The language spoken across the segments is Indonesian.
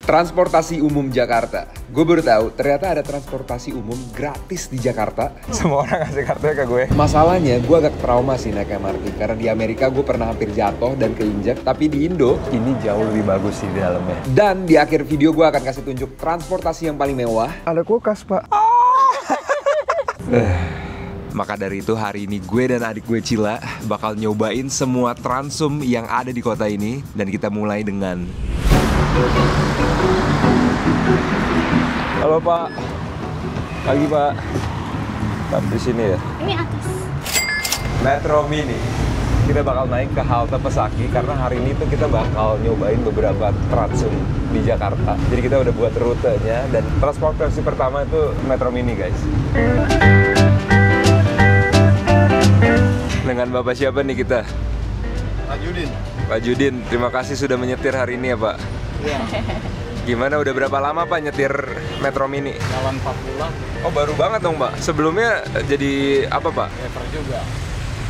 Transportasi umum Jakarta. Gue baru tahu ternyata ada transportasi umum gratis di Jakarta. Semua orang ngasih kartunya ke gue. Masalahnya gue agak trauma sih naik MRT. Karena di Amerika gue pernah hampir jatuh dan keinjak. Tapi di Indo ini jauh lebih bagus sih di dalamnya. Dan di akhir video gue akan kasih tunjuk transportasi yang paling mewah. Ada kulkas, Pak. Maka dari itu hari ini gue dan adik gue Cila bakal nyobain semua transum yang ada di kota ini. Dan kita mulai dengan... Halo Pak. Pagi Pak. Pak di sini ya. Ini atas. Metro Mini. Kita bakal naik ke halte Pesaki karena hari ini tuh kita bakal nyobain beberapa transum di Jakarta. Jadi kita udah buat rutenya dan transportasi pertama itu Metro Mini, guys. Dengan Bapak siapa nih kita? Pak Judin. Pak Judin, terima kasih sudah menyetir hari ini ya Pak. Iya. Gimana, udah berapa lama Pak nyetir Metro Mini? Jalan 4 bulan. Oh baru banget dong Pak. Sebelumnya jadi apa Pak? Driver juga.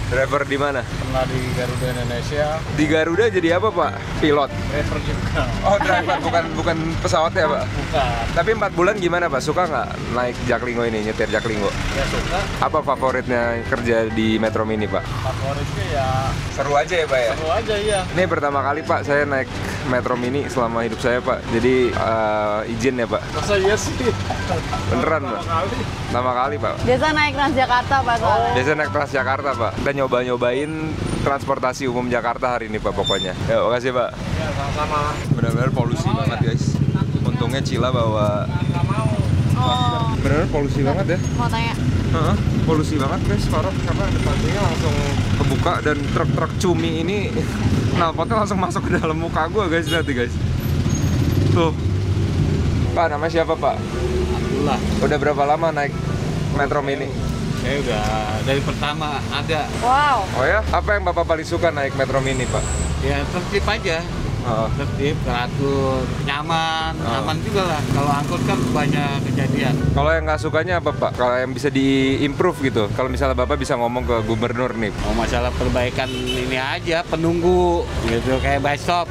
Driver di mana? Pernah di Garuda Indonesia. Di Garuda jadi apa Pak? Pilot? Driver juga. Oh driver, bukan pesawatnya Pak? Bukan. Tapi 4 bulan gimana Pak? Suka nggak naik Jaklinggo ini, nyetir Jaklinggo? Ya suka. Apa favoritnya kerja di Metro Mini Pak? Favoritnya ya Seru aja ya Pak ya? seru aja ya. Ini pertama kali Pak saya naik Metro Mini selama hidup saya Pak. Jadi izin ya Pak? Masa iya sih? Beneran Pak? Pertama kali. Pertama kali Pak. Biasa naik Transjakarta Pak soalnya. Biasa naik Transjakarta Pak. Kita nyobain transportasi umum Jakarta hari ini Pak pokoknya. Ya makasih Pak. Ya sama-sama. Benar-benar polusi banget guys. Untungnya Cila bawa. Oh, Benar-benar polusi banget ya. mau tanya. Heeh, polusi banget guys, parah karena depannya langsung kebuka dan truk-truk cumi ini knalpotnya langsung masuk ke dalam muka gue guys, lihat guys. Tuh. Pak, namanya siapa Pak? Alhamdulillah. Udah berapa lama naik Metro Mini? Saya udah dari pertama ada. Wow. Oh ya, apa yang Bapak paling suka naik Metro Mini Pak? Ya tertib aja. Oh. Tertib, teratur, nyaman, aman juga lah. Kalau angkut kan banyak kejadian. Kalau yang nggak sukanya apa Pak? Kalau yang bisa di-improve gitu? Kalau misalnya Bapak bisa ngomong ke gubernur nih. Oh, masalah perbaikan ini aja, penunggu gitu kayak bus stop.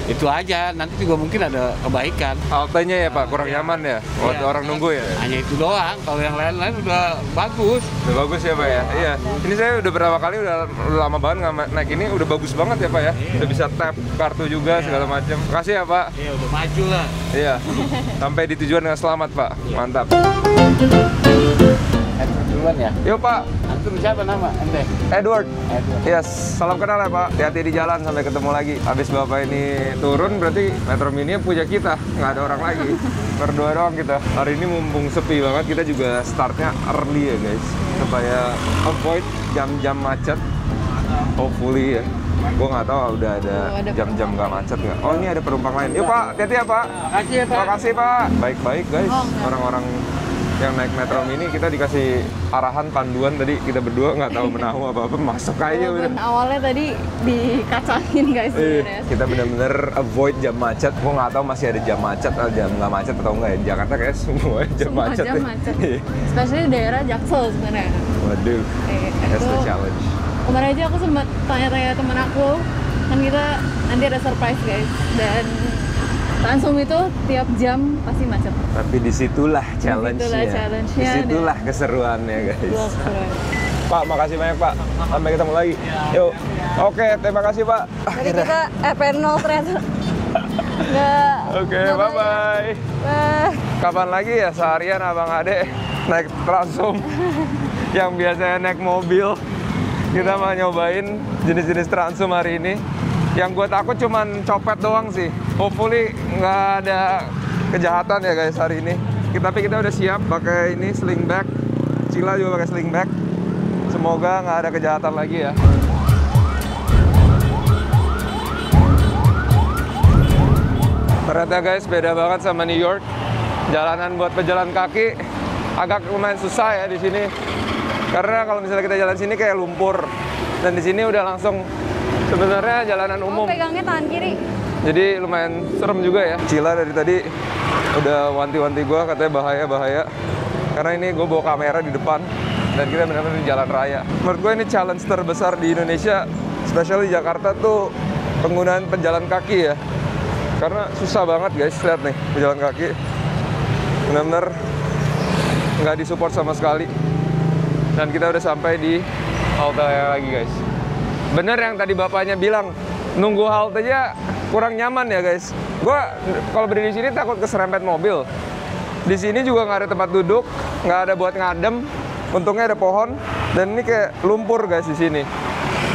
Itu aja, nanti juga mungkin ada kebaikan. Haltenya ya Pak, kurang nyaman ya? Buat Iya, orang nunggu ya? Hanya itu doang, kalau yang lain-lain udah bagus. Udah bagus ya Pak ya? Iya. Ini saya udah berapa kali, udah lama banget nggak naik ini, udah bagus banget ya Pak ya? Iya. Udah bisa tap kartu juga segala macam. Makasih ya Pak. Iya, udah maju lah. Iya. Sampai di tujuan dengan selamat Pak. Mantap. Antum duluan ya? Yuk Pak. Antum siapa nama ente? Edward. Edward. Yes, salam kenal ya Pak. Hati-hati di jalan, sampai ketemu lagi. Habis Bapak ini turun, berarti Metro Mini punya kita. Nggak ada orang lagi. Berdua doang kita. Hari ini mumpung sepi banget, kita juga startnya early ya guys. Supaya avoid jam-jam macet. Hopefully ya. Gue nggak tahu udah ada jam-jam nggak macet nggak. Oh ini ada penumpang lain. Yuk Pak, hati-hati ya Pak. Makasih ya, Pak. Makasih Pak. Baik-baik guys. Oh, enggak. Orang-orang yang naik Metro Mini kita dikasih arahan panduan tadi, kita berdua nggak tahu menahu apa-apa, masuk aja udah. Walaupun awalnya tadi dikacangin guys sebenarnya. Kita benar-benar avoid jam macet. Gue nggak tahu masih ada jam macet atau jam nggak macet atau enggak ya. Di Jakarta kayak semua jam Semua macet. jam ya. macet. Iya. Especially daerah Jaksel sebenarnya. Waduh, that's the challenge. Kemarin aja aku sempat tanya-tanya temen aku, kan kita nanti ada surprise guys, dan Transum itu tiap jam pasti macet. Tapi disitulah challenge-nya. challenge-nya Disitulah keseruannya guys. Wah, keren. Pak, makasih banyak Pak. Sampai ketemu lagi. Yuk. Oke, terima kasih Pak. Tadi kita EP0 ternyata. Nggak. Oke, nggak banyak. bye-bye. Bye. Kapan lagi ya seharian Abang Ade naik Transum yang biasanya naik mobil. Kita mau nyobain jenis-jenis Transum hari ini. Yang gue takut cuman copet doang sih. Hopefully nggak ada kejahatan ya guys hari ini. Tapi kita udah siap pakai ini sling bag. Cila juga pakai sling bag. Semoga nggak ada kejahatan lagi ya. Ternyata guys beda banget sama New York. Jalanan buat pejalan kaki agak lumayan susah ya di sini. Karena kalau misalnya kita jalan sini kayak lumpur. Dan di sini udah langsung sebenarnya jalanan umum. Pegangnya tangan kiri. Jadi lumayan serem juga ya. Cila dari tadi udah wanti-wanti gue katanya bahaya-bahaya. Karena ini gue bawa kamera di depan dan kita benar-benar di jalan raya. Menurut gue ini challenge terbesar di Indonesia, especially di Jakarta tuh penggunaan pejalan kaki ya. Karena susah banget guys, lihat nih pejalan kaki. Bener-bener nggak disupport sama sekali. Dan kita udah sampai di halte lagi guys. Bener yang tadi bapaknya bilang, nunggu halte aja kurang nyaman ya guys. Gua kalau berdiri di sini takut keserempet mobil. Di sini juga nggak ada tempat duduk, nggak ada buat ngadem. Untungnya ada pohon dan ini kayak lumpur guys di sini.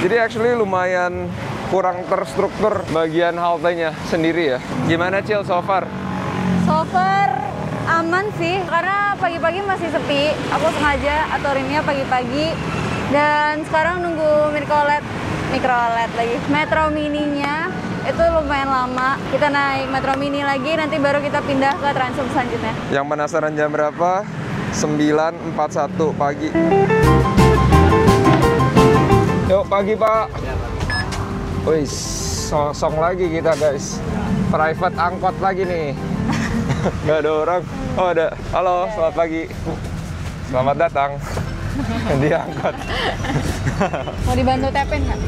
Jadi actually lumayan kurang terstruktur bagian haltenya sendiri ya. Gimana Cil so far? So far aman sih, karena pagi-pagi masih sepi. Aku sengaja aturinnya pagi-pagi. Dan sekarang nunggu mikrolet lagi. Metro Mininya itu lumayan lama. Kita naik Metro Mini lagi, nanti baru kita pindah ke Transum selanjutnya. Yang penasaran jam berapa? 9.41 pagi. Yuk pagi Pak. Wih, song lagi kita guys. Private angkot lagi nih. Nggak ada orang. Oh ada. Halo, selamat pagi. Selamat datang. Diangkut. Mau dibantu tapin nggak?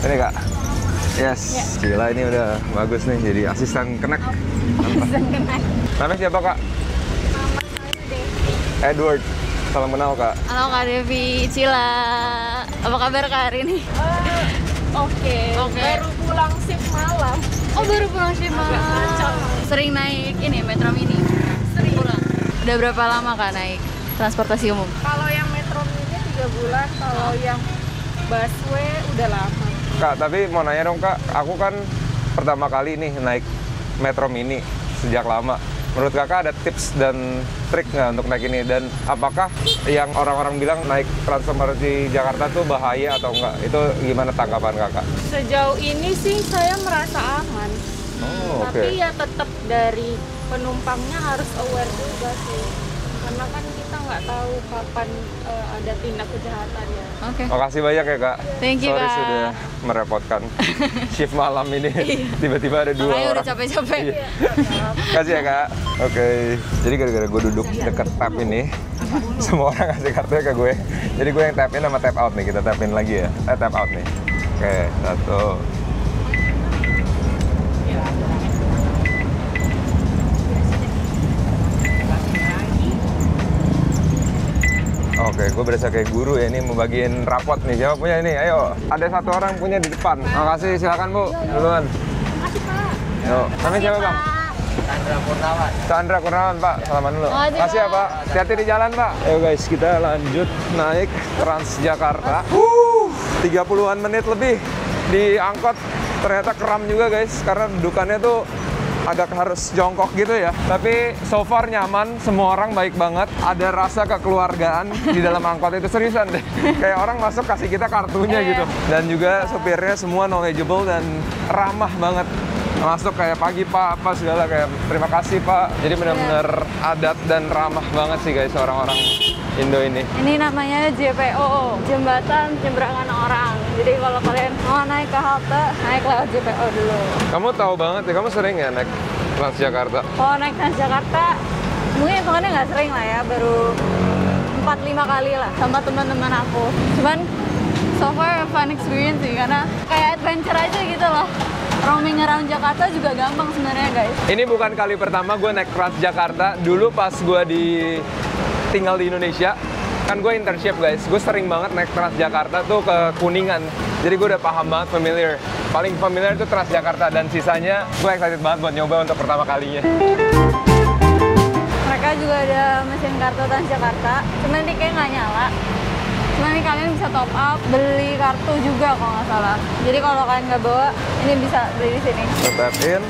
Ini Kak. Yes, Ya. gila ini udah bagus nih jadi asisten kenek. Bisa kena. Namanya siapa Kak? Nama saya Devi. Edward. Salam kenal Kak. Halo Kak Devi, Cila. Apa kabar Kak hari ini? Oke. Baru pulang shift malam. Oh baru pulang sih kacau. Sering naik ini Metro Mini? Sering. Pulang. Udah berapa lama Kak naik transportasi umum? Kalau yang Metro Mini 3 bulan, kalau yang busway udah lama. Kak, tapi mau nanya dong Kak, aku kan pertama kali nih naik Metro Mini sejak lama. Menurut Kakak ada tips dan trik nggak untuk naik ini? Dan apakah yang orang-orang bilang naik transportasi Jakarta tuh bahaya atau enggak? Itu gimana tanggapan Kakak? Sejauh ini sih saya merasa aman. Oh, oke. Tapi ya tetap dari penumpangnya harus aware juga sih. Karena kan kita nggak tahu kapan ada tindak kejahatan ya. Oke. Makasih banyak ya Kak. Thank you, Sorry Kak. sudah merepotkan. Shift malam ini tiba-tiba ada dua Makanya udah orang. capek-capek. Iya. Kasih ya Kak. Oke. Jadi gara-gara gue duduk deket tap ini, semua orang kasih kartunya ke gue. Jadi gue yang tap in sama tap out nih. Kita tap in lagi ya. Tap out nih. Oke, satu. Oke, gue berasa kayak guru ya, ini mau bagiin rapot nih. Siapa punya ini? Ayo, ada satu orang punya di depan. Makasih, silakan Bu, duluan. Makasih Pak. Yuk, namanya siapa Bang? Chandra Kurnawan Pak, salaman dulu. Makasih, Makasih ya Pak. Pak, hati-hati di jalan Pak. Ayo guys, kita lanjut naik Transjakarta. 30-an menit lebih di angkot. Ternyata kram juga guys, karena dudukannya tuh agak harus jongkok gitu ya. Tapi so far nyaman, semua orang baik banget. Ada rasa kekeluargaan di dalam angkot itu, seriusan deh. Kayak orang masuk kasih kita kartunya gitu. Dan juga supirnya semua knowledgeable dan ramah banget. Masuk kayak pagi Pak, apa segala kayak terima kasih Pak. Jadi benar-benar adat dan ramah banget sih guys orang-orang Indo ini. Ini namanya JPO, Jembatan Penyeberangan Orang. Jadi kalau kalian mau naik ke halte, naik lewat JPO dulu. Kamu tahu banget ya, kamu sering ya naik Transjakarta? Kalau naik Transjakarta, mungkin hitungannya nggak sering lah ya, baru 4-5 kali lah sama teman-teman aku. Cuman so far fun experience sih, karena kayak adventure aja gitu loh. Roaming around Jakarta juga gampang sebenarnya guys. Ini bukan kali pertama gue naik Transjakarta. Dulu pas gue tinggal di Indonesia, kan gue internship guys. Gue sering banget naik Transjakarta tuh ke Kuningan. Jadi gue udah paham banget, familiar. Paling familiar tuh Transjakarta, dan sisanya gue excited banget buat nyoba untuk pertama kalinya. Mereka juga ada mesin kartu Transjakarta, cuman ini kayak nggak nyala. Cuman ini kalian bisa top up, beli kartu juga kalau nggak salah. Jadi kalau kalian nggak bawa, ini bisa beli di sini. Tap in.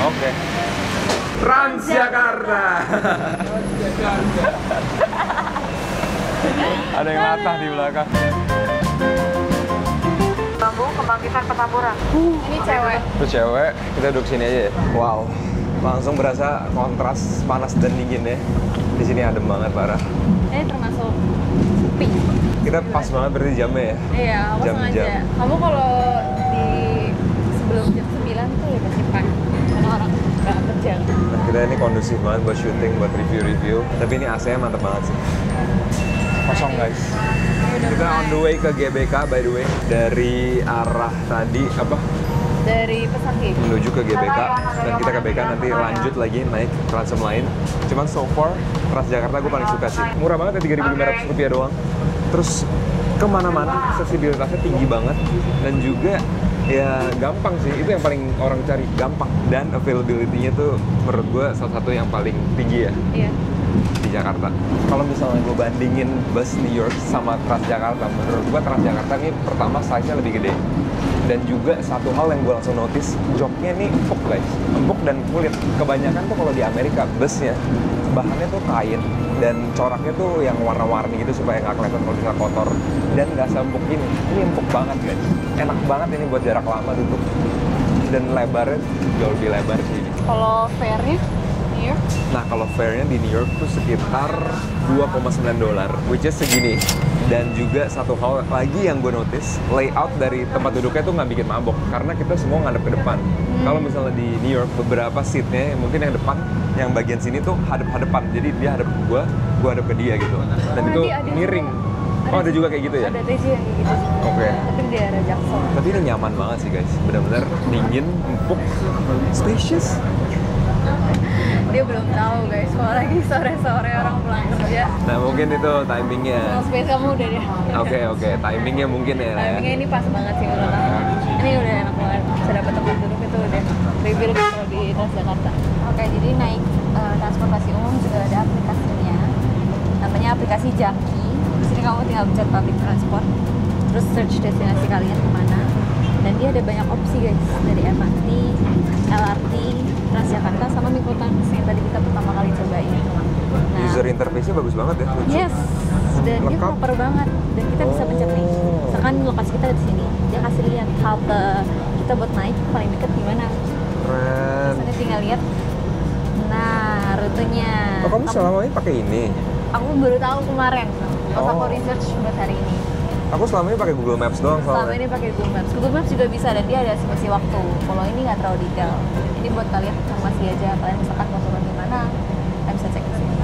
Oke. Transjakarta. Ada yang latah di belakang. Lambung Kebangkitan Petamburan. Ini cewek. Itu cewek, kita duduk sini aja ya. Wow. Langsung berasa kontras panas dan dingin ya. Di sini adem banget parah. Ini termasuk sepi. Kita pas banget berarti jamnya ya. Iya, aku Jam-jam. sengaja. Kamu kalau di sebelum jam 9 tuh ya pasti panas. Karena orang nggak kerja. Nah, kita ini kondusif banget buat syuting, buat review-review. Tapi ini AC-nya mantep banget sih. Kosong guys. Kita on the way ke GBK by the way. Dari arah tadi apa? dari Pesaki. menuju ke GBK, dan kita ke GBK nanti lanjut lagi naik Transem lain. Cuman so far Transjakarta gue paling suka sih. Murah banget ya, Rp3.500 doang. Terus kemana-mana aksesibilitasnya tinggi banget, dan juga ya gampang sih. Itu yang paling orang cari, gampang. Dan availability-nya tuh menurut gue salah satu yang paling tinggi ya. Iya. Di Jakarta. Kalau misalnya gue bandingin bus New York sama Transjakarta, menurut gue Transjakarta ini pertama size-nya lebih gede. Dan juga satu hal yang gue langsung notice, joknya ini empuk guys, empuk dan kulit. Kebanyakan tuh kalau di Amerika busnya bahannya tuh kain dan coraknya tuh yang warna-warni gitu supaya nggak kelihatan kalau misalnya kotor, dan nggak seempuk ini. Ini empuk banget guys, enak banget ini buat jarak lama duduk, dan lebarnya jauh lebih lebar sih ini. Kalau fare-nya New York? Nah, kalau fare-nya di New York tuh sekitar $2,9, which is segini. Dan juga satu hal lagi yang gue notice, layout dari tempat duduknya tuh nggak bikin mabok, karena kita semua ngadep ke depan. Kalau misalnya di New York, beberapa seatnya mungkin yang depan, yang bagian sini tuh hadap-hadapan. Jadi dia hadap ke gue hadap ke dia gitu. Dan itu miring. Oh, ada juga kayak gitu ya? Ada TJ yang kayak gitu sih. Oke. Tapi di daerah Jaksel. Tapi ini nyaman banget sih guys, benar-benar dingin, empuk, spacious. Dia belum tahu guys, kalau lagi sore-sore orang pulang kerja. Nah, mungkin itu timingnya. Small space kamu udah deh. Oke, timingnya mungkin ya. Timingnya ini pas banget sih menurut aku. Ini udah enak banget. Bisa dapat tempat duduk itu udah reveal kalau di Transjakarta. Oke, jadi naik transportasi umum juga ada aplikasinya. Namanya aplikasi Jaki. Di sini kamu tinggal pencet public transport, terus search destinasi kalian kemana. Dan dia ada banyak opsi guys, dari MRT, LRT, Transjakarta, sama Mikrotrans yang tadi kita pertama kali cobain. Nah, User interface-nya bagus banget ya. Lucu. yes, dan dia Lengkap. proper banget. Dan kita bisa pencet nih, misalkan lokasi kita di sini, dia kasih lihat halte kita buat naik paling deket di mana. Keren. Terus tinggal lihat, nah rutenya. Oh, kamu selama ini pakai ini? Aku baru tahu kemarin, pas aku Oh. research buat hari ini. Aku selama ini pakai Google Maps doang Selama soalnya. ini pakai Google Maps. Google Maps juga bisa, dan dia ada estimasi waktu. Kalau ini nggak terlalu detail. Jadi buat kalian informasi aja, kalian misalkan mau turun di mana, kalian bisa cek di sini.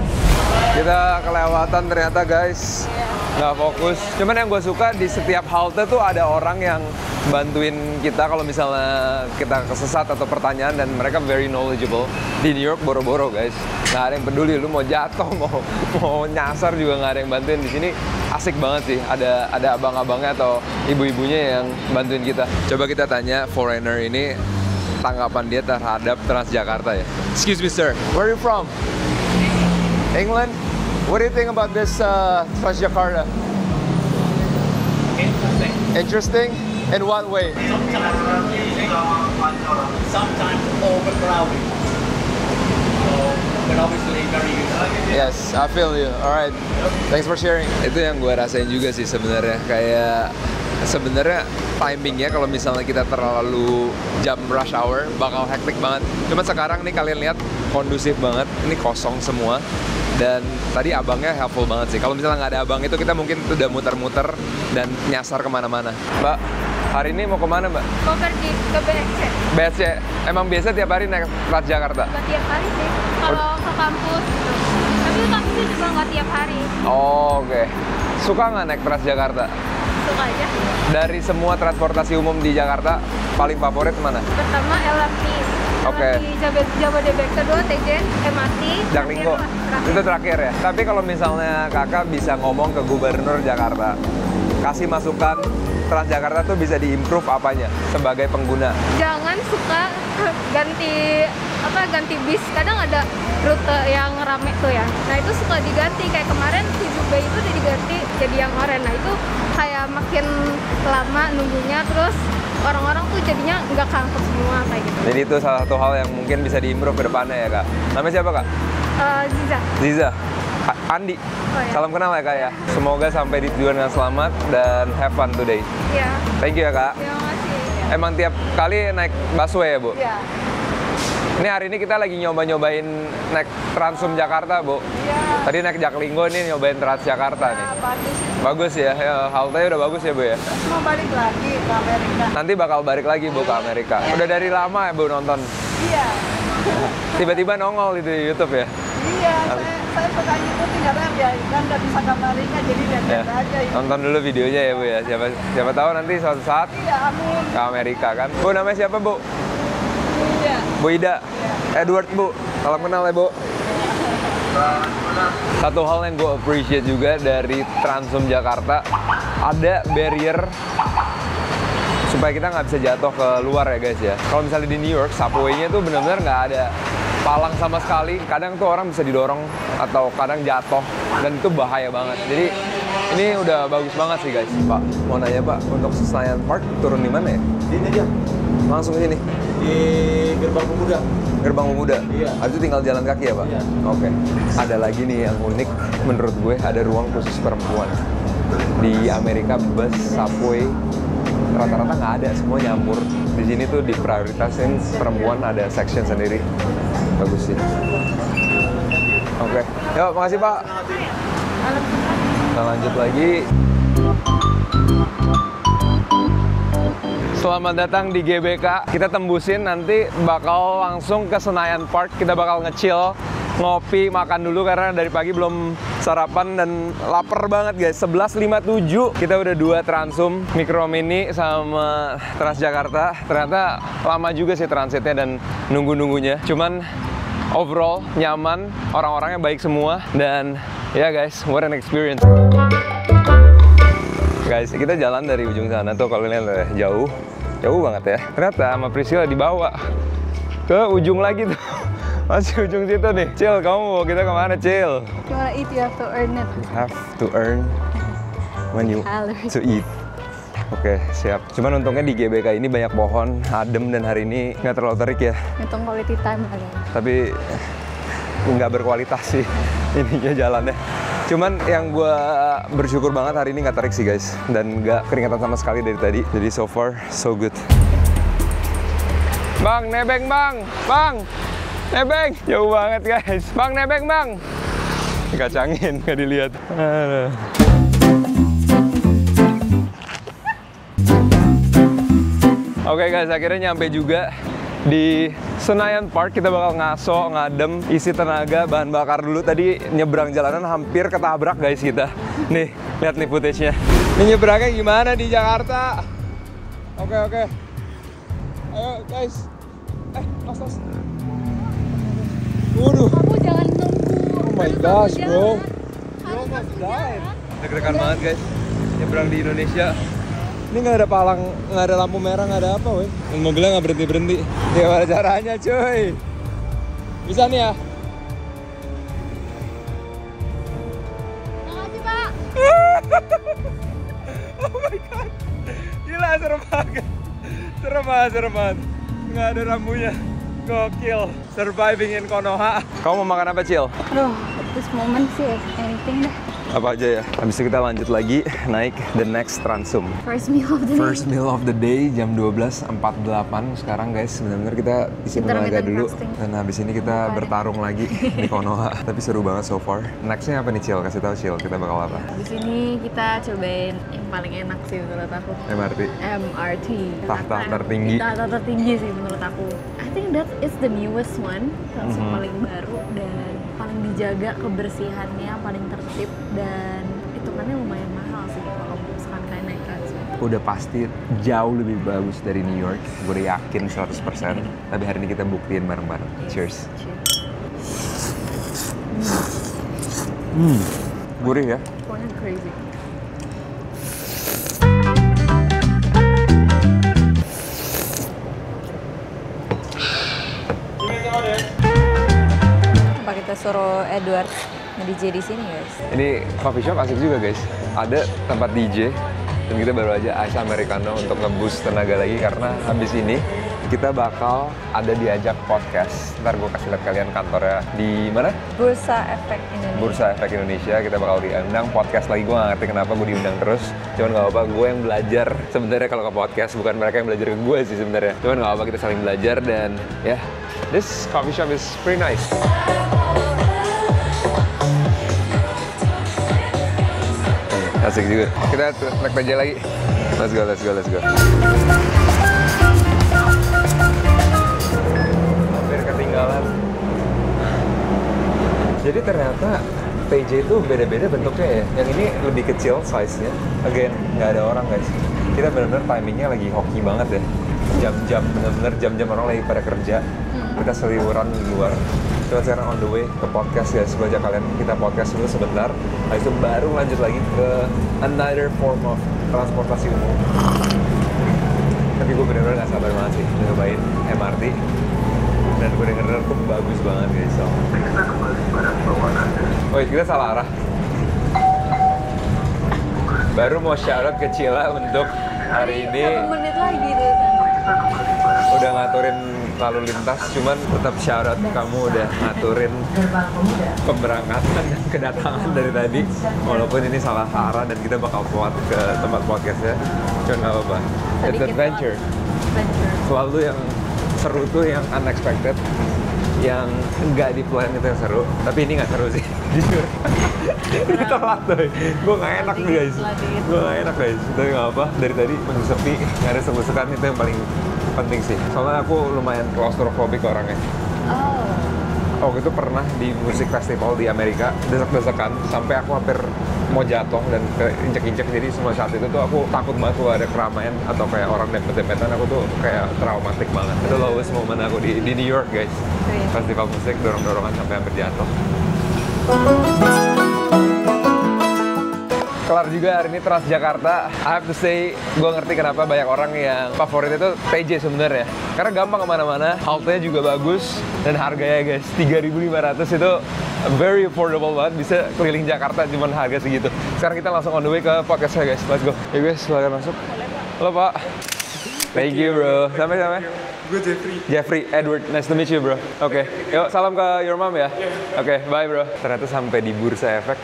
Kita kelewatan ternyata guys. Nggak fokus. Cuman yang gue suka di setiap halte tuh ada orang yang bantuin kita kalau misalnya kita kesesat atau pertanyaan, dan mereka very knowledgeable. Di New York boro-boro guys. Nggak ada yang peduli lu mau jatuh, mau nyasar juga nggak ada yang bantuin. Di sini asik banget sih. Ada abang-abangnya atau ibu-ibunya yang bantuin kita. Coba kita tanya foreigner ini tanggapan dia terhadap Transjakarta ya. Excuse me sir, where are you from? England? What do you think about this Transjakarta? Interesting. Interesting? In what way? Sometimes confusing, sometimes overcrowded. So, but obviously very useful. Yes, I feel you. Alright, thanks for sharing. Itu yang gue rasain juga sih sebenarnya. Kayak sebenarnya timingnya kalau misalnya kita terlalu jam rush hour bakal hektik banget. Cuma sekarang nih kalian lihat kondusif banget. Ini kosong semua. Dan tadi abangnya helpful banget sih. Kalau misalnya nggak ada abang itu, kita mungkin udah muter-muter dan nyasar kemana-mana. Mbak, hari ini mau kemana Mbak? Mau pergi ke BSC? BSC, emang biasa tiap hari naik Transjakarta? Nggak tiap hari sih, kalau ke kampus gitu. Tapi kampusnya juga nggak tiap hari. Oh, oke. Suka nggak naik Transjakarta? Suka aja. Dari semua transportasi umum di Jakarta, paling favorit mana? Pertama LRT. Oke. Di Jabodebek, kedua TJ, MRT, Jaklingko, itu terakhir ya. Tapi kalau misalnya kakak bisa ngomong ke gubernur Jakarta, kasih masukan Transjakarta tuh bisa diimprove apanya sebagai pengguna? Jangan suka ganti bis. Kadang ada rute yang rame tuh ya. Nah itu suka diganti. Kayak kemarin 7B itu udah diganti jadi yang oranye. Nah itu kayak makin lama nunggunya, terus orang-orang tuh jadinya nggak keangkut semua kayak gitu. Jadi itu salah satu hal yang mungkin bisa diimprove ke depannya ya kak. Namanya siapa kak? Ziza. Ziza. Andi. Oh, ya. Salam kenal ya kak ya. Semoga sampai di tujuan dengan selamat dan have fun today. Iya. Thank you ya kak. Terima kasih. Emang tiap kali naik busway ya bu? Iya. Ini hari ini kita lagi nyoba-nyobain naik Transum Jakarta, Bu. Iya. Tadi naik Jaklingko nih nyobain Transjakarta nih. Bagus. Bagus ya, haltenya udah bagus ya, Bu ya. Terus mau balik lagi ke Amerika. Nanti bakal balik lagi, Bu, ke Amerika. Udah dari lama ya, Bu, nonton. Iya. Tiba-tiba nongol itu di YouTube ya. Iya, saya suka ngikutin karena ya kan nggak bisa gambarinnya, jadi lihat aja. Nonton dulu videonya ya Bu ya. Siapa tahu nanti suatu saat Iya, amin. ke Amerika kan. Bu, namanya siapa Bu? Iya. Bu Ida. Edward Bu. Salam kenal ya Bu. Satu hal yang gue appreciate juga dari Transum Jakarta, ada barrier supaya kita nggak bisa jatuh ke luar ya guys ya. Kalau misalnya di New York, subway-nya tuh benar-benar nggak ada palang sama sekali. Kadang tuh orang bisa didorong atau kadang jatuh dan itu bahaya banget. Jadi ini udah bagus banget sih guys. Pak, mau nanya Pak, untuk Senayan Park turun di mana ya? Ini aja, Langsung sini. di Gerbang Pemuda. Gerbang Pemuda? Iya. Habis itu tinggal jalan kaki ya Pak? Iya. Oke. Ada lagi nih yang unik menurut gue, ada ruang khusus perempuan. Di Amerika bus, subway, rata-rata nggak ada, semua nyampur. Di sini tuh diprioritasin perempuan, ada section sendiri. Bagus sih. Oke. Yuk, makasih Pak. Kita lanjut lagi. Selamat datang di GBK. Kita tembusin nanti bakal langsung ke Senayan Park. Kita bakal nge-chill, ngopi, makan dulu karena dari pagi belum sarapan dan lapar banget guys. 11.57 kita udah 2 Transum, Micro Mini sama Transjakarta. Ternyata lama juga sih transitnya dan nunggu-nunggunya. Cuman overall nyaman, orang-orangnya baik semua dan ya guys, what an experience. Guys, kita jalan dari ujung sana tuh, kalau lihat jauh banget ya. Ternyata sama Priscilla dibawa ke ujung lagi tuh. Masih ujung situ nih. Cil, kamu mau kita kemana, Cil? You wanna eat, you have to earn it. You have to earn when you to eat. Oke, siap. Cuman untungnya di GBK ini banyak pohon, adem, dan hari ini nggak terlalu terik ya. Hitung quality time kali. Tapi nggak berkualitas sih ininya jalannya. Cuman yang gue bersyukur banget hari ini nggak terik sih guys, dan nggak keringatan sama sekali dari tadi. Jadi so far so good. Bang, nebeng bang, nebeng, jauh banget guys. Bang, nebeng bang, dikacangin nggak dilihat. Aduh. Oke guys, akhirnya nyampe juga di Senayan Park. Kita bakal ngaso, ngadem, isi tenaga, bahan bakar dulu. Tadi nyebrang jalanan hampir ketabrak guys kita. Nih, lihat nih footage-nya. Ini nyebrangnya gimana di Jakarta? Oke. Ayo guys. Tos. Waduh. Kamu jangan nunggu. Oh my gosh, bro. Deg-degan banget guys. Nyebrang di Indonesia. Ini nggak ada palang, nggak ada lampu merah, nggak ada apa, weh. Dan mobilnya nggak berhenti. Gimana caranya, cuy? Bisa nih ya? Makasih, Pak. Oh my god. Gila, serem banget. Serem banget. Nggak ada rambunya. Gokil. Surviving in Konoha. Kamu mau makan apa, Cil? Aduh, at this moment sih anything deh. Apa aja ya? Habis itu kita lanjut lagi naik the next Transum. First meal of the day. First meal of the day jam 12.48 sekarang guys. Benar-benar kita isi tenaga dulu. Dan habis ini kita bertarung lagi di Konoha. Tapi seru banget so far. Nextnya apa nih Cil? Kasih tahu Cil, kita bakal apa? Di sini kita cobain yang paling enak sih menurut aku. MRT. Tahta tertinggi. Tahta tertinggi sih menurut aku. I think that is the newest one. Transum paling baru dan paling dijaga kebersihannya, paling tertib, dan hitungannya lumayan mahal sih kalau misalkan kalian naik Transum. Udah pasti jauh lebih bagus dari New York, gue yakin 100%. Tapi hari ini kita buktiin bareng-bareng. Cheers. Gurih ya. Pokoknya crazy. Apa kita suruh Edward nge-DJ di sini guys? Ini coffee shop asik juga guys. Ada tempat DJ dan kita baru aja ice americano untuk nge-boost tenaga lagi karena habis ini kita bakal ada diajak podcast. Ntar gue kasih lihat kalian kantornya di mana? Bursa Efek Indonesia. Bursa Efek Indonesia. Kita bakal diundang podcast lagi. Gue gak ngerti kenapa gue diundang terus. Cuman gak apa-apa, gue yang belajar sebenarnya kalau ke podcast, bukan mereka yang belajar ke gue sih sebenarnya. Cuman gak apa-apa, kita saling belajar dan ya, this coffee shop is pretty nice. Asik juga. Kita naik aja lagi. Let's go. Hampir ketinggalan. Jadi ternyata PJ itu beda-beda bentuknya ya. Yang ini lebih kecil size-nya. Again, nggak ada orang guys. Kita benar-benar timingnya lagi hoki banget ya. Jam-jam, benar-benar jam-jam orang lagi pada kerja. Kita seliburan di luar. Kita sekarang on the way ke podcast guys. Gue ajak kalian kita podcast dulu sebentar. Habis itu baru lanjut lagi ke another form of transportasi umum. Tapi gue benar-benar nggak sabar banget sih nyobain MRT. Dan gue denger tuh bagus banget guys. So. Oh kita salah arah. Baru mau shoutout ke Cila untuk hari ini. 1 menit lagi tuh. Udah ngaturin lalu lintas, cuman tetap shoutout kamu udah ngaturin pemberangkatan dan kedatangan dari tadi. Walaupun ini salah arah dan kita bakal keluar ke tempat podcastnya, cuman nggak apa-apa. It's adventure. Selalu yang seru tuh yang unexpected, yang enggak di plan itu yang seru. Tapi ini nggak seru sih, jujur. Ini telat tuh. Gue nggak enak guys. Gue nggak enak guys. Tapi nggak apa. Dari tadi masih sepi, nggak ada selusukan, itu yang paling penting sih. Soalnya aku lumayan claustrophobic orangnya. Oh. Waktu itu pernah di musik festival di Amerika, desek-desekan sampai aku hampir mau jatuh dan keinjek-injek. Jadi semua saat itu tuh aku takut banget kalau ada keramaian atau kayak orang dempet-dempetan. Aku tuh kayak traumatik banget. Itu lowest moment aku di New York guys. Festival musik, dorong-dorongan sampai hampir jatuh. Kelar juga hari ini Transjakarta. I have to say, gue ngerti kenapa banyak orang yang favorit itu PJ sebenarnya. Karena gampang kemana-mana, halte-nya juga bagus, dan harganya guys, 3.500 itu very affordable banget. Bisa keliling Jakarta cuma harga segitu. Sekarang kita langsung on the way ke podcastnya guys. Let's go. Ya guys, silakan masuk. Halo Pak. Thank you bro. Sampai. Gue Jeffrey. Jeffrey, Edward. Nice to meet you bro. Oke. Yuk, salam ke your mom ya. Oke, bye bro. Ternyata sampai di Bursa Efek.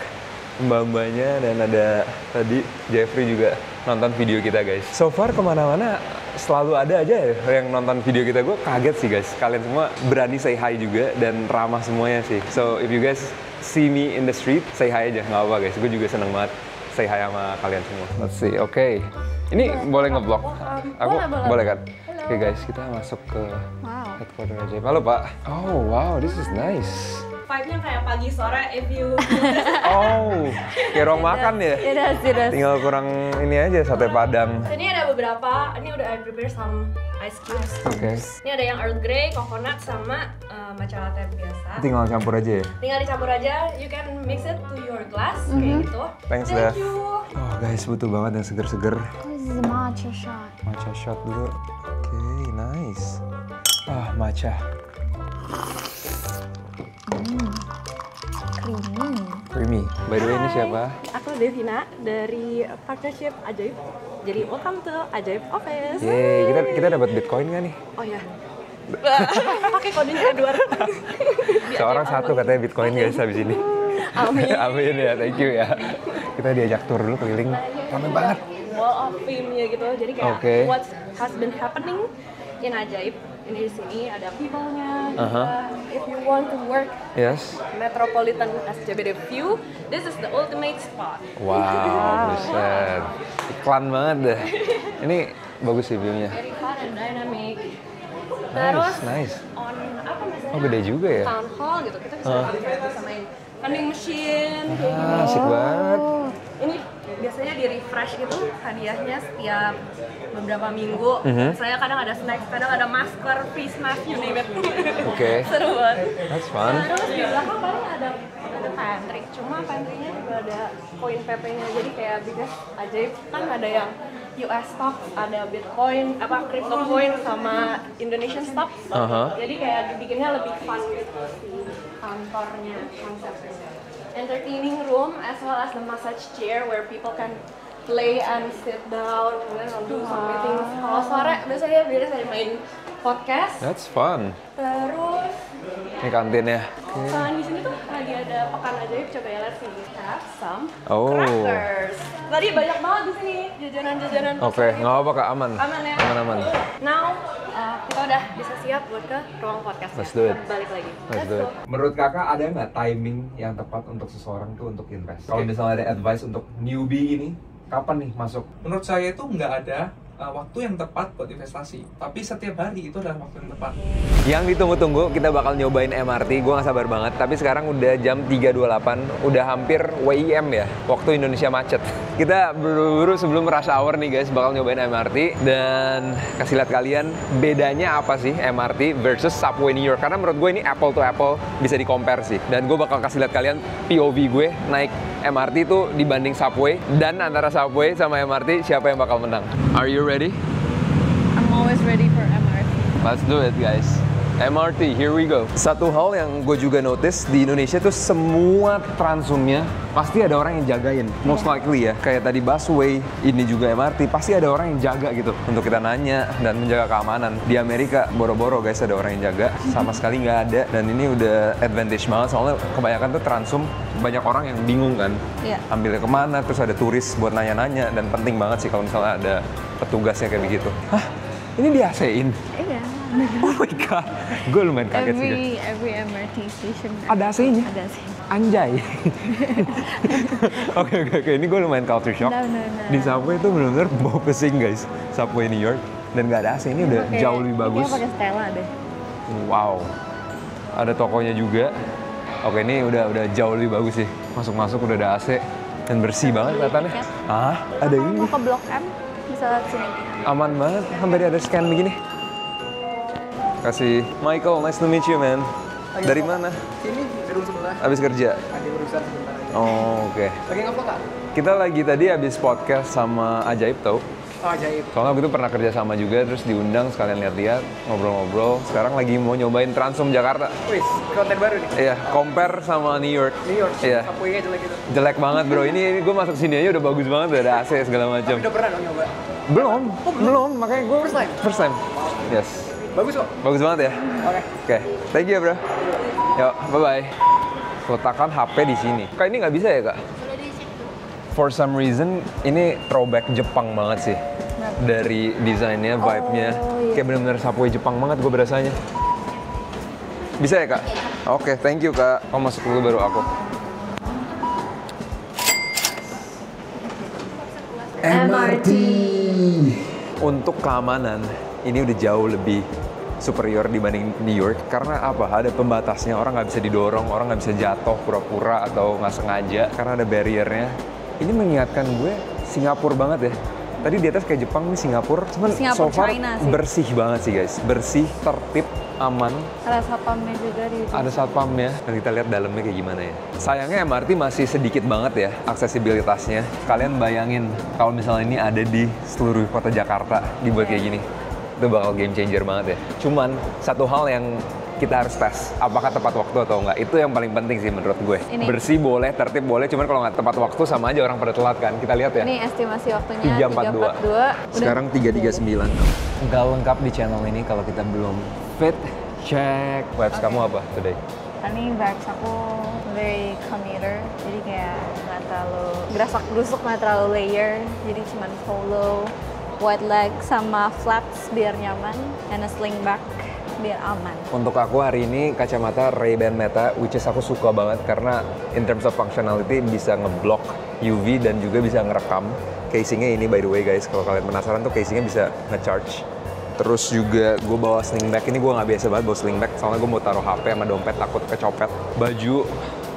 Mbak-mbaknya dan ada tadi Jeffrey juga nonton video kita guys. So far kemana-mana selalu ada aja ya yang nonton video kita. Gue kaget sih guys, kalian semua berani say hi juga dan ramah semuanya sih. So if you guys see me in the street, say hi aja, nggak apa guys. Gue juga seneng banget say hi sama kalian semua. Let's see, oke. Ini boleh nge-vlog? Aku boleh kan? Oke guys, kita masuk ke headquarter aja. Halo Pak. Oh wow, this is nice. Vibe-nya kayak pagi sore if you Oh, kayak ruang makan ya? Yes. Tinggal kurang ini aja, sate Padang. Ini ada beberapa, ini udah I prepare some ice cubes. Oke. Ini ada yang Earl Grey, coconut, sama matcha latte biasa. Tinggal campur aja ya? Tinggal dicampur aja, you can mix it to your glass, kayak gitu. Thanks, Thank Dev. you. Oh guys, butuh banget yang seger-seger. This is matcha shot. Matcha shot dulu. Oke, nice. Ah, matcha. Creamy. By the way, ini siapa? Aku Devina dari partnership Ajaib. Jadi welcome to Ajaib Office. Yeay, kita dapat Bitcoin nggak nih? Oh ya. Pakai kodenya Edward. Seorang satu katanya Bitcoin guys habis ini. Amin. Amin ya, thank you ya. Kita diajak tour dulu keliling. Ramai banget. Wall of Fame-nya gitu. Jadi kayak Okay. what has been happening in Ajaib. Ini di sini ada people-nya. If you want to work Yes. Metropolitan SCBD View, this is the ultimate spot. Wow, buset. Iklan banget deh. Ini bagus sih view-nya. Very fun and dynamic. Terus Nice. on apa misalnya? Oh, gede juga ya? Town hall gitu. Kita bisa main vending machine kayak gitu. Asik banget. Ini biasanya di refresh gitu hadiahnya setiap beberapa minggu. Misalnya kadang ada snack, kadang ada masker, face mask, you name it. Oke. Seru banget. That's fun. Terus di belakang paling ada pantry. Cuma pantry-nya juga ada koin PP-nya. Jadi kayak because Ajaib kan ada yang US stock, ada Bitcoin, crypto coin sama Indonesian stock. Jadi kayak dibikinnya lebih fun gitu si kantornya konsepnya. Entertaining room as well as the massage chair where people can play and sit down and then do some meetings. Kalau sore biasanya main podcast. That's fun. Terus Ini kantinnya. selain di sini tuh lagi ada pekan Ajaib, coba ya let's see. Have some Oh. crackers. Tadi banyak banget di sini jajanan-jajanan. Oke, nggak apa-apa Kak, aman. Aman ya. Aman. Now kita udah bisa siap buat ke ruang podcast. Let's do it. Balik lagi. Let's do it. Menurut kakak ada nggak timing yang tepat untuk seseorang tuh untuk invest? Kalau misalnya ada advice untuk newbie ini, kapan nih masuk? Menurut saya itu nggak ada waktu yang tepat buat investasi. Tapi setiap hari itu adalah waktu yang tepat. Yang ditunggu-tunggu, kita bakal nyobain MRT. Gue gak sabar banget. Tapi sekarang udah jam 3.28. Udah hampir WIM ya, waktu Indonesia macet. Kita buru-buru sebelum rush hour nih guys, bakal nyobain MRT. Dan kasih lihat kalian bedanya apa sih MRT versus Subway New York. Karena menurut gue ini apple to apple, bisa di-compare sih. Dan gue bakal kasih lihat kalian POV gue naik MRT itu dibanding Subway. Dan antara Subway sama MRT, siapa yang bakal menang. Are you ready? I'm always ready for MRT. Let's do it guys. MRT, here we go. Satu hal yang gue juga notice di Indonesia tuh semua transumnya pasti ada orang yang jagain. Most likely ya, kayak tadi busway, ini juga MRT, pasti ada orang yang jaga gitu untuk kita nanya dan menjaga keamanan. Di Amerika boro-boro guys ada orang yang jaga, sama sekali nggak ada. Dan ini udah advantage banget soalnya kebanyakan tuh transum banyak orang yang bingung kan, ambilnya kemana, terus ada turis buat nanya-nanya dan penting banget sih kalau misalnya ada petugasnya kayak begitu. Hah? Ini di AC-in? Iya. Oh my god, gue lumayan kaget sih guys. Every MRT station ada AC-nya? Ada AC. Anjay. Oke, ini gue lumayan culture shock. No. Di Subway itu benar-benar bau pesing guys, Subway New York. Dan nggak ada AC, ini udah jauh lebih bagus. Ini pakai Stella deh. Wow, ada tokonya juga. Oke, ini udah jauh lebih bagus sih. Masuk-masuk udah ada AC dan bersih banget kelihatannya. Ah, ada ini. Mau ke Blok M, bisa lewat sini. Aman banget, sampai ada scan begini. Kasih Michael, nice to meet you man. Dari mana? Ini gedung sebelah. Abis kerja? Ada urusan sebentar aja. Oh, oke. Lagi ngapa kak? Kita lagi tadi abis podcast sama Ajaib tau. Oh, ajaib. Soalnya waktu itu pernah kerja sama juga, terus diundang sekalian lihat-lihat, ngobrol-ngobrol. Sekarang lagi mau nyobain Transum Jakarta. Wih, konten baru nih. Iya, compare sama New York. New York, Iya. Subway-nya jelek gitu. Jelek banget bro, ini gue masuk sini aja udah bagus banget, udah ada AC segala macam. Udah pernah dong nyoba? Belum, makanya gue first time. Yes. Bagus kok. Bagus banget ya? Oke, thank you bro. Yuk, bye-bye. Letakkan HP di sini. Kak, ini nggak bisa ya kak? For some reason, ini throwback Jepang banget sih. Dari desainnya, vibe-nya. Kayak bener-bener Subway Jepang banget gue berasanya. Bisa ya kak? Oke, thank you kak. Kamu masuk dulu baru aku. MRT. Untuk keamanan, ini udah jauh lebih superior dibanding New York. Karena apa? Ada pembatasnya, orang nggak bisa didorong, orang nggak bisa jatuh pura-pura atau nggak sengaja. Karena ada barriernya. Ini mengingatkan gue Singapura banget ya. Tadi di atas kayak Jepang, nih Singapura. Cuman so far China sih. bersih banget sih guys. Bersih, tertib, aman. Ada satpamnya juga di situ. Ada satpamnya. Dan kita lihat dalamnya kayak gimana ya. Sayangnya MRT masih sedikit banget ya aksesibilitasnya. Kalian bayangin kalau misalnya ini ada di seluruh kota Jakarta dibuat kayak gini. Itu bakal game changer banget ya. Cuman satu hal yang kita harus tes, apakah tepat waktu atau enggak. Itu yang paling penting sih menurut gue. Ini. Bersih boleh, tertib boleh, cuman kalau nggak tepat waktu sama aja orang pada telat kan. Kita lihat ya. Ini estimasi waktunya 3.42. Sekarang 3.39. Nggak lengkap di channel ini kalau kita belum fit check. Vibes kamu apa today? Ini vibes aku very commuter, jadi kayak nggak terlalu gerasak-gerusuk, nggak terlalu layer. Jadi cuman polo, white leg sama flats biar nyaman, and a sling back biar aman. Untuk aku hari ini kacamata Ray-Ban Meta, which is aku suka banget karena in terms of functionality bisa ngeblock UV dan juga bisa ngerekam. Casingnya ini by the way guys, kalau kalian penasaran tuh casingnya bisa nge-charge. Terus juga gue bawa sling bag, ini gue nggak biasa banget bawa sling bag, soalnya gue mau taruh HP sama dompet takut kecopet. Baju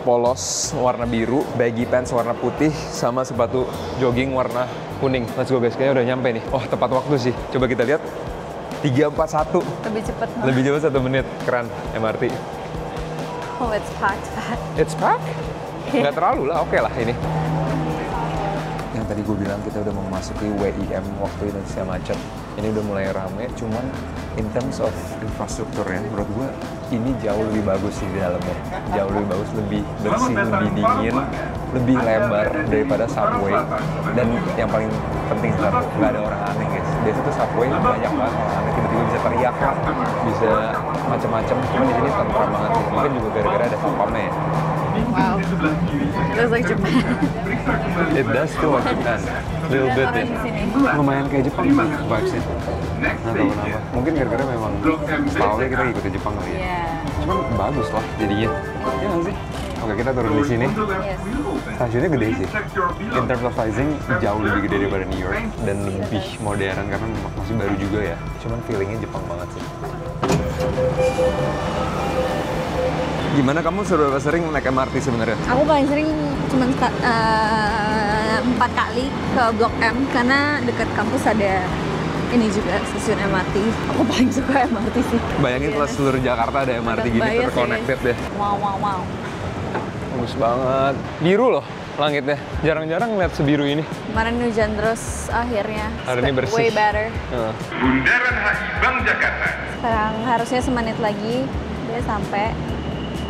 polos warna biru, baggy pants warna putih, sama sepatu jogging warna kuning. Let's go guys, kayaknya udah nyampe nih. Oh tepat waktu sih, coba kita lihat. 3.41. Lebih cepat. Lebih cepat 1 menit. Keren, MRT. Oh, it's packed. It's packed? Nggak terlalu lah, oke lah ini. Yang tadi gue bilang kita udah memasuki WIM waktu Indonesia macet. Ini udah mulai rame, cuman in terms of infrastrukturnya, menurut gue ini jauh lebih bagus sih di dalamnya. Jauh lebih bagus, lebih bersih, lebih dingin, lebih lebar daripada Subway. Dan yang paling penting sekarang, nggak ada orang aneh guys. Biasanya tuh Subway banyak banget orang aneh, tiba-tiba bisa teriak lah, bisa macam-macam. Cuman di sini tentram banget sih. Mungkin juga gara-gara ada satpamnya ya. Wow, it looks like Japan. It does feel like Japan. Little bit ya. Lumayan kayak Jepang sih vibes-nya. Nggak tahu kenapa. Mungkin gara-gara memang style-nya kita ikutin Jepang kali ya. Yeah. Cuman bagus lah jadinya. Iya nggak sih? Oke, kita turun di sini. Yes. Stasiunnya gede sih. In terms of sizing, jauh lebih gede daripada New York. Dan lebih modern karena masih baru juga ya. Cuman feelingnya Jepang banget sih. Gimana kamu seberapa sering naik MRT sebenarnya? Aku paling sering cuma 4 kali ke Blok M karena dekat kampus ada ini juga stasiun MRT. Aku paling suka MRT sih. Bayangin kalau seluruh Jakarta ada MRT gini Bayar sih, terconnected deh. Wow. Bagus banget. Biru loh langitnya. Jarang-jarang ngeliat sebiru ini. Kemarin hujan terus akhirnya. Hari ini bersih. Way better. Bundaran HI Bank Jakarta. Sekarang harusnya semenit lagi dia sampai.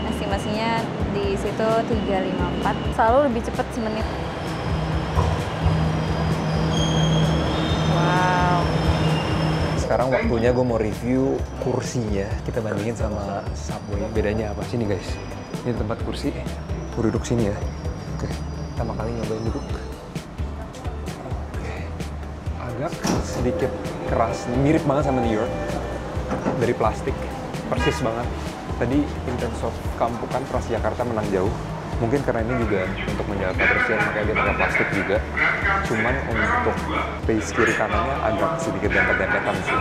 Estimasinya di situ 354. Selalu lebih cepat semenit. Wow. Sekarang waktunya gue mau review kursinya. Kita bandingin sama Subway. Bedanya apa sih nih guys? Ini tempat kursi. Gue duduk sini ya. Oke. Pertama kali nyobain duduk. Oke. Agak sedikit keras. Mirip banget sama New York. Dari plastik. Persis banget. Tadi in terms of kampukan Transjakarta menang jauh. Mungkin karena ini juga untuk menjaga kebersihan makanya dia pakai plastik juga. Cuman untuk base kiri kanannya agak sedikit dempet-dempetan sih.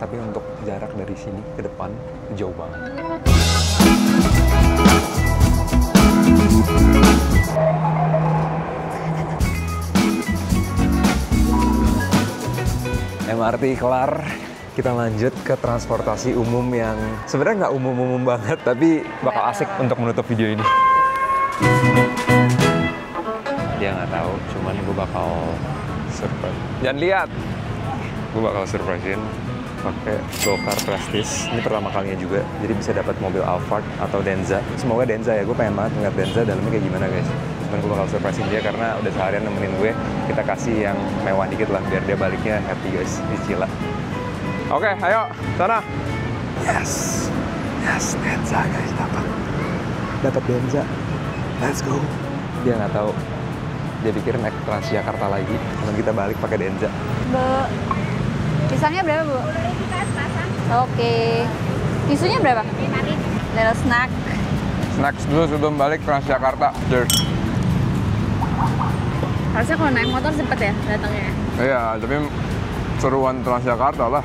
Tapi untuk jarak dari sini ke depan jauh banget. MRT kelar. Kita lanjut ke transportasi umum yang sebenarnya nggak umum-umum banget, tapi bakal asik untuk menutup video ini. Dia nggak tahu, cuman gue bakal surprise. Jangan lihat, gue bakal surprisein pakai Gokar Prestige. Ini pertama kalinya juga, jadi bisa dapat mobil Alphard atau Denza. Semoga Denza ya, gue pengen banget ngeliat Denza dalamnya kayak gimana guys. Cuman gue bakal surprisein dia karena udah seharian nemenin gue. Kita kasih yang mewah dikit lah biar dia baliknya happy guys di Cila. Oke, ayo, sana. Yes, Denza guys, dapat Denza. Let's go. Dia nggak tahu, dia pikir naik Transjakarta lagi. Cuman kita balik pakai Denza. Bu, pisangnya berapa bu? Oke. Tisunya berapa? 5.000. Little snack. Snack dulu sebelum balik Transjakarta. Cheers. Harusnya kalau naik motor cepet ya datangnya. Iya, tapi seruan Transjakarta lah.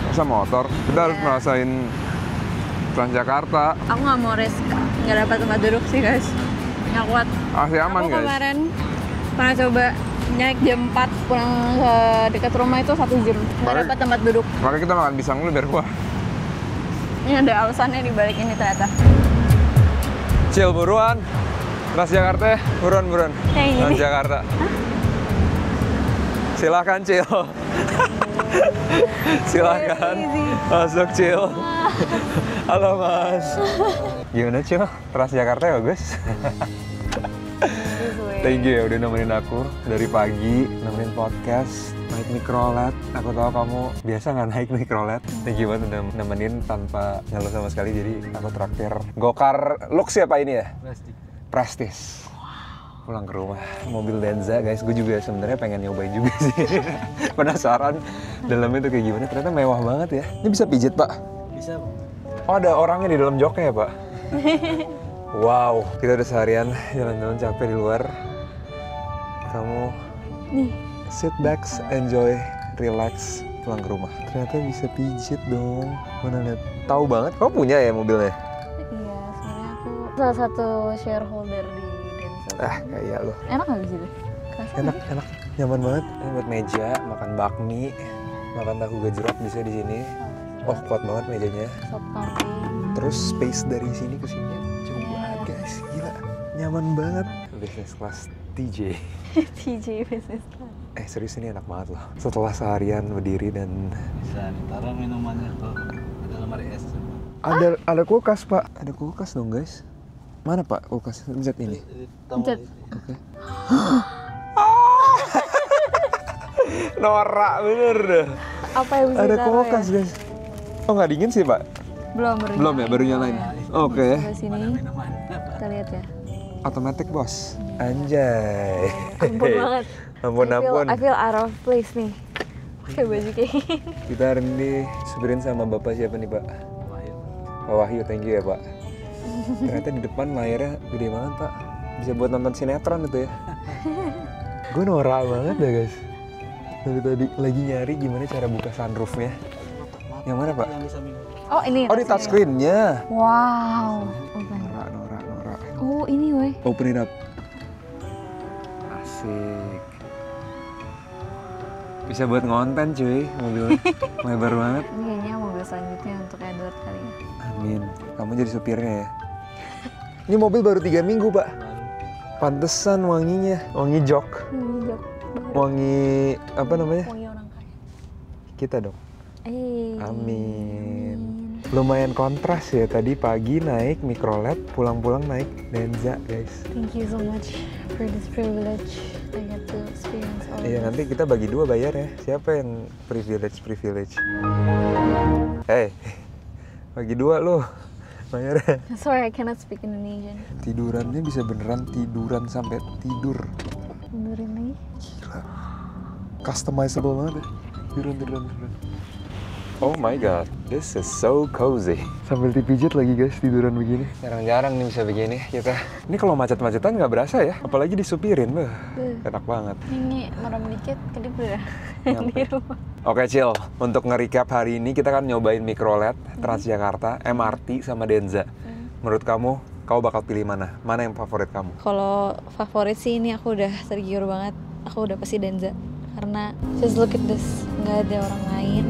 Masa motor? Kita harus ngerasain Transjakarta. Aku nggak mau risk nggak dapat tempat duduk sih guys. Nggak kuat. Masih aman aku guys. Kemarin pernah coba naik jam 4 pulang ke dekat rumah itu 1 jam. Nggak dapat tempat duduk. Makanya kita makan pisang dulu biar kuah. Ini ada alasannya di balik ini ternyata. Cil buruan. Transjakarta, buruan. Kayak gini. Transjakarta. Silakan Cil. Silakan masuk Cil. Halo Mas. Gimana Cil? Transjakarta ya bagus. Thank you ya udah nemenin aku dari pagi, nemenin podcast, naik mikrolet. Aku tahu kamu biasa nggak naik mikrolet. Thank you banget udah nemenin tanpa ngeluh sama sekali. Jadi aku traktir Gokar Lux ya Pak ini ya? Prestige. Pulang ke rumah, mobil Denza guys, gue juga sebenarnya pengen nyobain juga sih. Penasaran dalamnya tuh kayak gimana, ternyata mewah banget ya. Ini bisa pijit Pak? Bisa. Oh ada orangnya di dalam joknya ya Pak? Wow, kita udah seharian jalan-jalan capek di luar. Kamu Nih. sit back, enjoy, relax, pulang ke rumah. Ternyata bisa pijit dong. Mana lihat? Tahu banget, kamu punya ya mobilnya? Iya, soalnya aku salah satu shareholder di Denza. Kayak lo. Enak nggak di situ? Enak, nyaman banget. Ini buat meja, makan bakmi, makan tahu gejrot bisa di sini. Oh, kuat banget mejanya. Sop kambing. Terus space dari sini ke sini jauh banget guys, gila. Nyaman banget. Business class TJ. TJ business class. Serius ini enak banget loh. Setelah seharian berdiri dan Bisa ditaruh minumannya ke lemari es. ada kulkas Pak. Ada kulkas dong guys. Mana Pak kulkas? Pencet ini. Pencet. Oke. Norak bener deh. Apa yang bisa Ada ditaruh kulkas ya? guys. Oh nggak dingin sih Pak? Belum ya, baru nyalain. Oke. Coba sini. Kita lihat ya. Automatic bos. Anjay. Ampun banget. Ampun. I feel out of place nih. Pakai baju kayak gini. Kita hari ini supirin sama Bapak siapa nih Pak? Pak Wahyu, thank you ya Pak. Ternyata di depan layarnya gede banget Pak. Bisa buat nonton sinetron itu ya. Gue norak banget dah guys. Dari tadi lagi nyari gimana cara buka sunroofnya. Yang mana Pak? Oh ini. Oh di touchscreen-nya. Wow. Norak. Oh ini weh. Open it up. Asik. Bisa buat ngonten cuy mobilnya. Lebar banget. Ini kayaknya mobil selanjutnya untuk Edward kali ya. Amin. Kamu jadi supirnya ya. Ini mobil baru 3 minggu Pak. Pantesan wanginya. Wangi jok. Wangi apa namanya? Wangi orang kaya. Kita dong. Amin. Lumayan kontras ya, tadi pagi naik Microlet, pulang-pulang naik Denza guys. Thank you so much for this privilege. I get to experience all Iya, nanti kita bagi 2 bayar ya. Siapa yang privilege? Hey, bagi 2 loh bayarnya. Sorry, I cannot speak Indonesian. Tidurannya bisa beneran tiduran sampai tidur. Tidurin lagi. Gila. Customizable banget ya. Tiduran. Oh my god, this is so cozy. Sambil dipijit lagi guys, tiduran begini. Jarang-jarang nih bisa begini kita. Ini kalau macet-macetan nggak berasa ya, apalagi disupirin, enak banget. Ini merem dikit, kedip udah di rumah. Oke Cil, untuk nge-recap hari ini kita kan nyobain Microlet, Transjakarta, MRT sama Denza. Menurut kamu bakal pilih mana? Mana yang favorit kamu? Kalau favorit sih ini aku udah tergiur banget. Aku udah pasti Denza. Karena just look at this, nggak ada orang lain,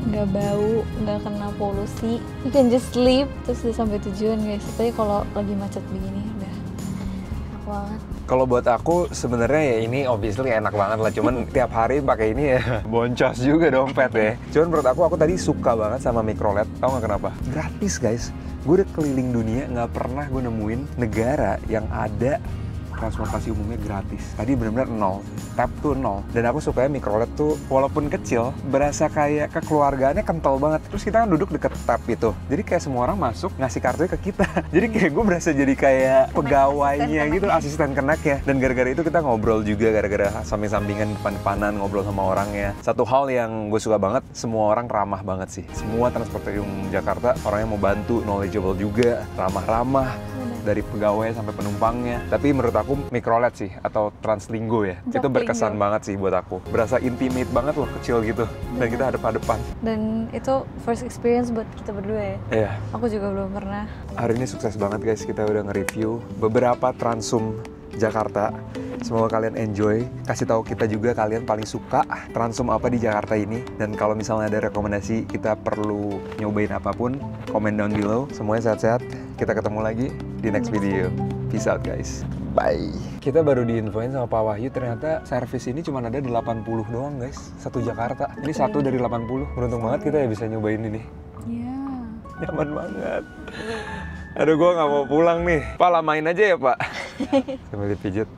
nggak bau, nggak kena polusi. You can just sleep, terus udah sampai tujuan guys. Tapi kalau lagi macet begini udah enak banget. Kalau buat aku sebenarnya ya ini obviously enak banget lah. Cuman tiap hari pakai ini ya boncos juga dompet ya. Cuman menurut aku tadi suka banget sama Microlet. Tahu nggak kenapa? Gratis guys. Gue udah keliling dunia nggak pernah gue nemuin negara yang ada transportasi umumnya gratis. Tadi benar-benar 0, tap tuh 0. Dan aku sukanya Microlet tuh walaupun kecil, berasa kayak kekeluargaannya kental banget. Terus kita kan duduk deket tap itu. Jadi kayak semua orang masuk ngasih kartunya ke kita. Jadi kayak gue berasa jadi kayak pegawainya gitu, asisten kenaknya. Dan gara-gara itu kita ngobrol juga, gara-gara samping-sampingan depan-depanan ngobrol sama orangnya. Satu hal yang gue suka banget, semua orang ramah banget sih. Semua transportasi umum Jakarta, orangnya mau bantu, knowledgeable juga, ramah-ramah. Dari pegawai sampai penumpangnya. Tapi menurut aku Microlet sih atau Translinggo ya. Itu berkesan banget sih buat aku. Berasa intimate banget loh, kecil gitu. Dan kita hadap-hadapan. Dan itu first experience buat kita berdua ya. Iya. Aku juga belum pernah. Hari ini sukses banget guys, kita udah nge-review beberapa Transum Jakarta. Semoga kalian enjoy. Kasih tahu kita juga kalian paling suka Transum apa di Jakarta ini. Dan kalau misalnya ada rekomendasi kita perlu nyobain apapun, comment down below. Semuanya sehat-sehat. Kita ketemu lagi di next video. Peace out guys. Bye. Kita baru diinfoin sama Pak Wahyu, ternyata servis ini cuma ada 80 doang guys. Satu Jakarta. Ini 1 dari 80. Beruntung banget kita ya bisa nyobain ini. Iya. Nyaman banget. Aduh, gue nggak mau pulang nih. Pak, lamain aja ya Pak. Sambil dipijit.